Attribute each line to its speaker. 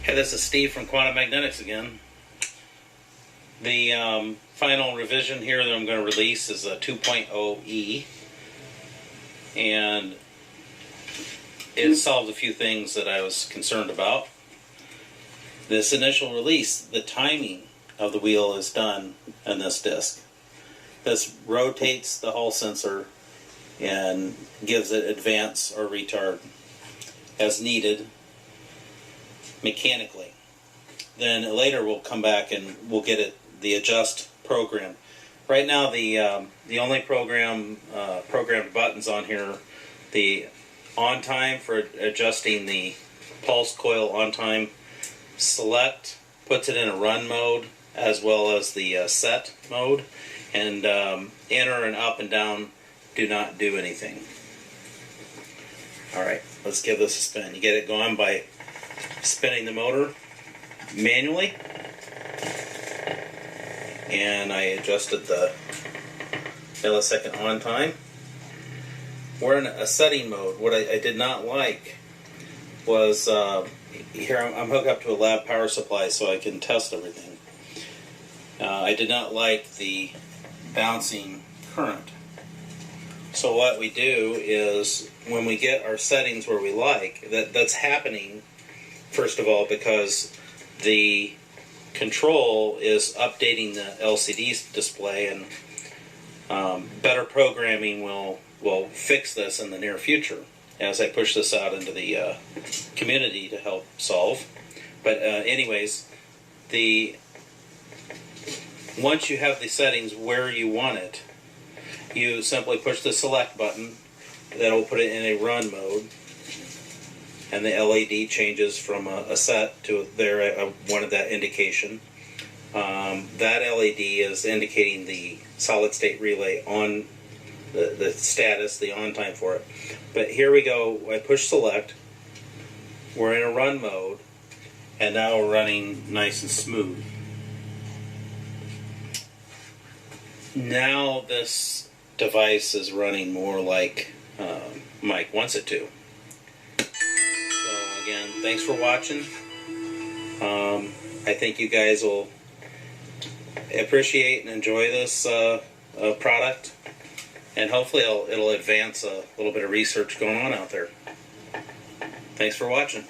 Speaker 1: Hey, this is Steve from Quantum Magnetics again. The final revision here that I'm going to release is a 2.0e, and it solved a few things that I was concerned about. This initial release, the timing of the wheel is done in this disc. This rotates the Hall sensor and gives it advance or retard as needed mechanically. Then later we'll come back and we'll get it the adjust program. Right now the only programmed buttons on here, the on time for adjusting the pulse coil on time, select puts it in a run mode as well as the set mode, and enter and up and down do not do anything. Alright, let's give this a spin. You get it going by spinning the motor manually, and I adjusted the millisecond on time. We're in a setting mode. What I did not like was here I'm hooked up to a lab power supply so I can test everything. I did not like the bouncing current. So what we do is when we get our settings where we like, that's happening first of all because the control is updating the LCD display, and better programming will fix this in the near future as I push this out into the community to help solve. But anyways, once you have the settings where you want it, you simply push the select button. That'll put it in a run mode, and the LED changes from a set to there. I wanted that indication. That LED is indicating the solid state relay on the status, the on time for it. But here we go. I push select. We're in a run mode, and now we're running nice and smooth. Now this device is running more like Mike wants it to. So again, thanks for watching. I think you guys will appreciate and enjoy this product, and hopefully it'll advance a little bit of research going on out there. Thanks for watching.